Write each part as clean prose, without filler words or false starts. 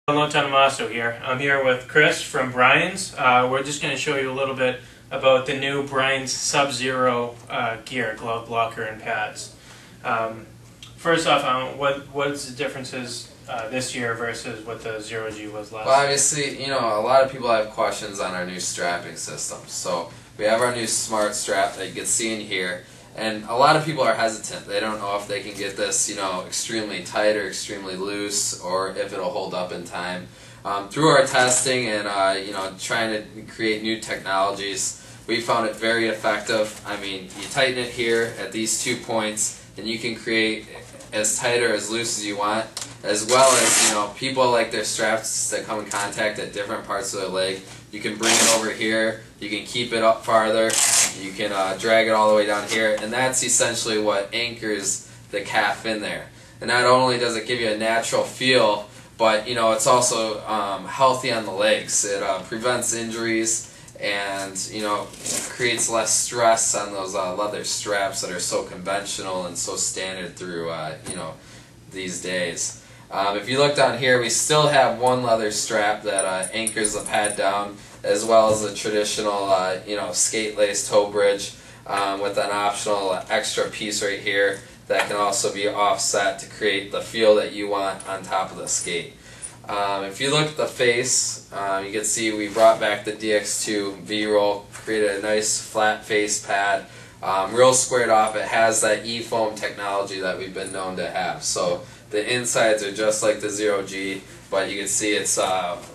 Tommaso here. I'm here with Chris from Brian's. We're just going to show you a little bit about the new Brian's SubZero gear, glove blocker, and pads. First off, what's the differences this year versus what the Zero G was last year? Well, obviously, a lot of people have questions on our new strapping system. So we have our new smart strap that you can see in here. And a lot of people are hesitant. They don't know if they can get this, extremely tight or extremely loose, or if it'll hold up in time. Through our testing and, trying to create new technologies, we found it very effective. I mean, you tighten it here at these 2 points, and you can create as tight or as loose as you want, as well as, people like their straps that come in contact at different parts of their leg. You can bring it over here, you can keep it up farther, you can drag it all the way down here, and that's essentially what anchors the calf in there. And not only does it give you a natural feel, but it's also healthy on the legs. It prevents injuries and creates less stress on those leather straps that are so conventional and so standard through these days. If you look down here, we still have one leather strap that anchors the pad down, as well as a traditional skate lace toe bridge with an optional extra piece right here that can also be offset to create the feel that you want on top of the skate. If you look at the face, you can see we brought back the DX2 V-roll, created a nice flat face pad, real squared off. It has that E-foam technology that we've been known to have. So the insides are just like the Zero G, but you can see it's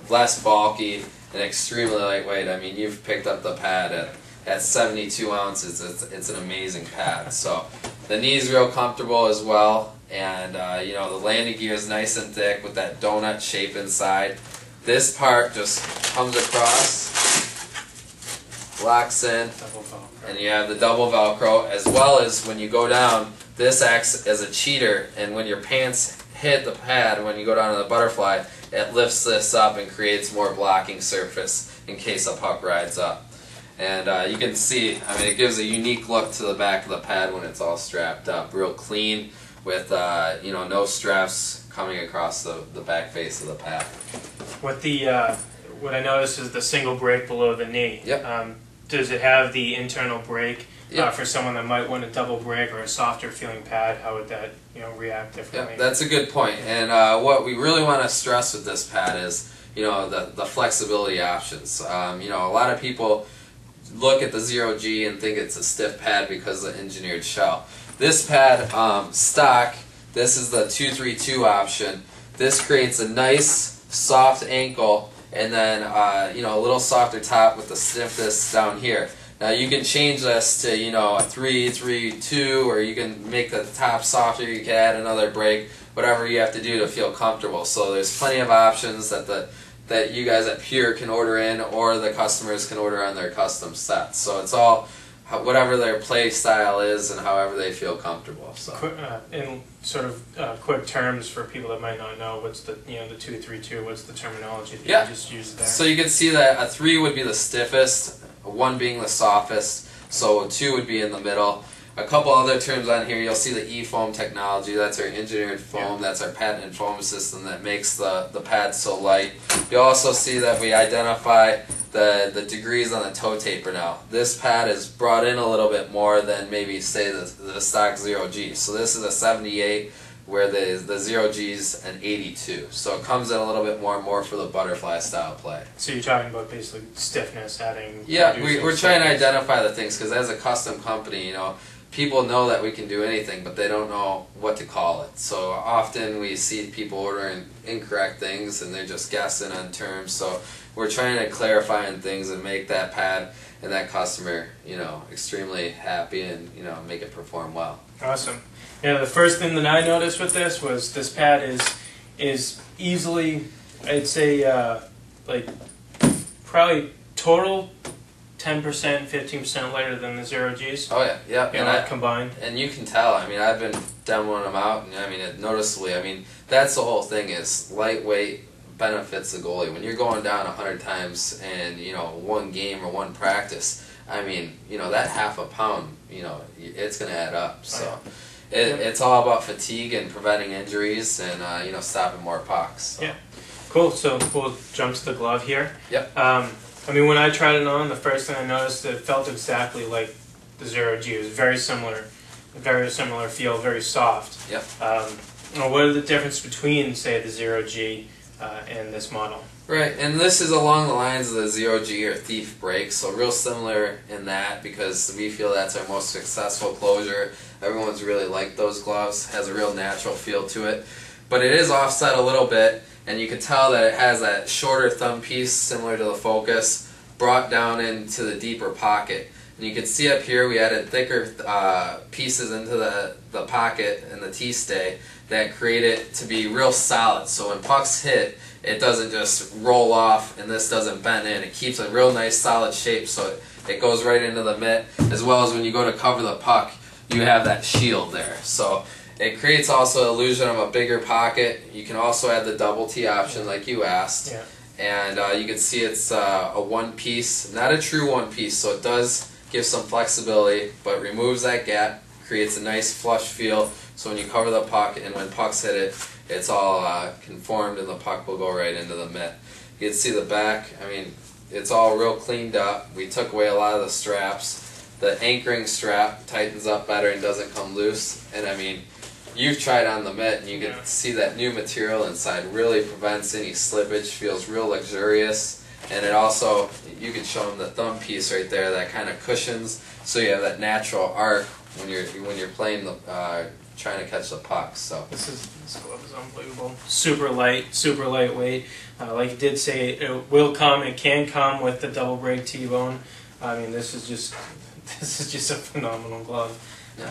less bulky and extremely lightweight. I mean, you've picked up the pad at 72 ounces. It's an amazing pad. So the knee's real comfortable as well, and the landing gear is nice and thick with that donut shape inside. This part just comes across, locks in, and you have the double Velcro, as well as when you go down, this acts as a cheater, and when your pants hit the pad, when you go down to the butterfly, it lifts this up and creates more blocking surface in case a puck rides up. And you can see, I mean, it gives a unique look to the back of the pad when it's all strapped up. Real clean with, no straps coming across the back face of the pad. What I noticed is the single brake below the knee. Yep. Does it have the internal brake? Yep. For someone that might want a double brake or a softer feeling pad, how would that react differently? Yeah, that's a good point. And what we really want to stress with this pad is the flexibility options. A lot of people look at the Zero G and think it's a stiff pad because of the engineered shell. This pad, stock, this is the 232 option. This creates a nice soft ankle, and then a little softer top with the stiffness down here. Now you can change this to a 3-3-2, or you can make the top softer. You can add another brake, whatever you have to do to feel comfortable. So there's plenty of options that you guys at Pure can order in, or the customers can order on their custom sets. So it's all whatever their play style is and however they feel comfortable. So in sort of quick terms for people that might not know, what's the 2-3-2? What's the terminology that you just used there? So you can see that a 3 would be the stiffest, 1 being the softest, so a 2 would be in the middle. A couple other terms on here, you'll see the E-foam technology. That's our engineered foam. That's our patented foam system that makes the pad so light. You'll also see that we identify the degrees on the toe taper now. This pad is brought in a little bit more than maybe, say, the stock Zero G. So this is a 78, where the Zero G's an 82. So it comes in a little bit more for the butterfly style play. So you're talking about basically stiffness, adding... Yeah, we're trying to identify the things, because as a custom company, people know that we can do anything, but they don't know what to call it. So often we see people ordering incorrect things, and they're just guessing on terms. So we're trying to clarify things and make that pad and that customer, extremely happy, and make it perform well. Awesome. The first thing that I noticed with this was this pad is easily, I'd say, probably total 10%, 15% lighter than the Zero Gs. Oh yeah, And combined. And you can tell. I mean, I've been demoing them out, and I mean, noticeably. I mean, that's the whole thing, is lightweight benefits the goalie. When you're going down 100 times in one game or one practice, I mean, that half a pound, it's going to add up. So it's all about fatigue and preventing injuries and stopping more pucks. So. Yeah. Cool. Cool. So we'll jump to the glove here. Yep. I mean, when I tried it on, the first thing I noticed, it felt exactly like the Zero G. It was very similar feel, very soft. Yep. What are the difference between, say, the Zero G and this model? Right, and this is along the lines of the Zero G or Thief Brake, so real similar in that because we feel that's our most successful closure. Everyone's really liked those gloves, has a real natural feel to it. But it is offset a little bit, and you can tell that it has that shorter thumb piece similar to the Focus brought down into the deeper pocket. And you can see up here we added thicker pieces into the pocket and the T-stay that create it to be real solid. So when pucks hit, it doesn't just roll off and this doesn't bend in. It keeps a real nice solid shape so it goes right into the mitt, as well as when you go to cover the puck, you have that shield there. So it creates also an illusion of a bigger pocket. You can also add the double T option like you asked. Yeah. And you can see it's a one piece, not a true one piece, so it does give some flexibility, but removes that gap, creates a nice flush feel, so when you cover the puck and when pucks hit it, it's all conformed and the puck will go right into the mitt. You can see the back, I mean, it's all real cleaned up. We took away a lot of the straps. The anchoring strap tightens up better and doesn't come loose, and I mean, you've tried on the mitt and you can see that new material inside really prevents any slippage, feels real luxurious. And it also, you can show them the thumb piece right there that kind of cushions, so you have that natural arc when you're playing the trying to catch the puck. So this glove is unbelievable. Super light, super lightweight. Like you did say, it will come. It can come with the double brake T-bone. I mean, this is just a phenomenal glove.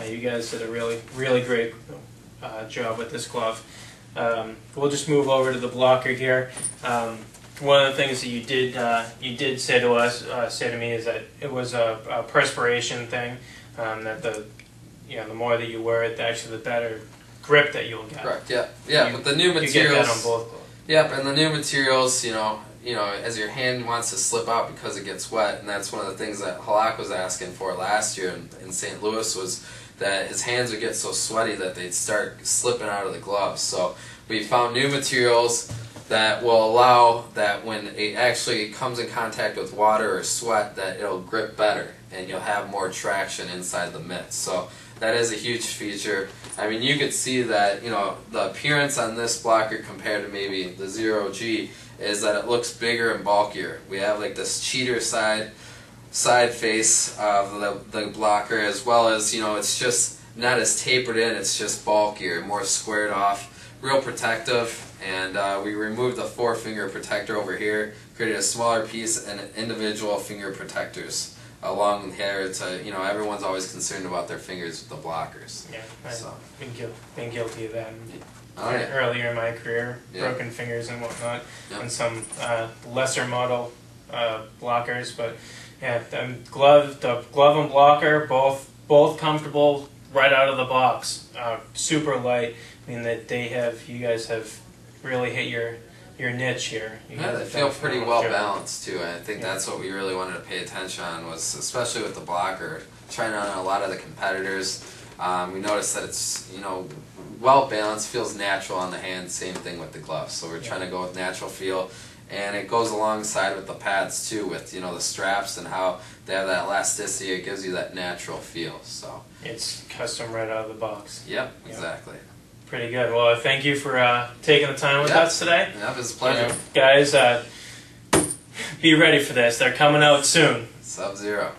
You guys did a really great job with this glove. We'll just move over to the blocker here. One of the things that you did say to us, say to me, is that it was a perspiration thing. That the more that you wear it, actually the better grip that you'll get. Correct. Yeah. But the new materials. You get that on both gloves. Yep, and the new materials, as your hand wants to slip out because it gets wet, and that's one of the things that Halak was asking for last year in St. Louis, was that his hands would get so sweaty that they'd start slipping out of the gloves. So we found new materials that will allow that when it actually comes in contact with water or sweat, that it'll grip better and you'll have more traction inside the mitt. So that is a huge feature. I mean, you could see that, the appearance on this blocker compared to maybe the Zero G is that it looks bigger and bulkier. We have like this cheater side face of the blocker, as well as, it's just not as tapered in, it's just bulkier, more squared off, real protective. And we removed the 4-finger protector over here, created a smaller piece and individual finger protectors along here to, everyone's always concerned about their fingers with the blockers. Yeah, I've been guilty of that earlier in my career, broken fingers and whatnot, and some lesser model blockers. But yeah, the glove and blocker, both comfortable right out of the box, super light. I mean, you guys have really hit your niche here. They feel pretty well balanced too. I think that's what we really wanted to pay attention on, was especially with the blocker. Trying on a lot of the competitors, we noticed that it's well balanced, feels natural on the hand. Same thing with the gloves. So we're trying to go with natural feel, and it goes alongside with the pads too, with the straps and how they have that elasticity. It gives you that natural feel. So it's custom right out of the box. Yep, exactly. Pretty good. Well, thank you for taking the time with us today. Yep, it was a pleasure. Guys, be ready for this. They're coming out soon. SubZero.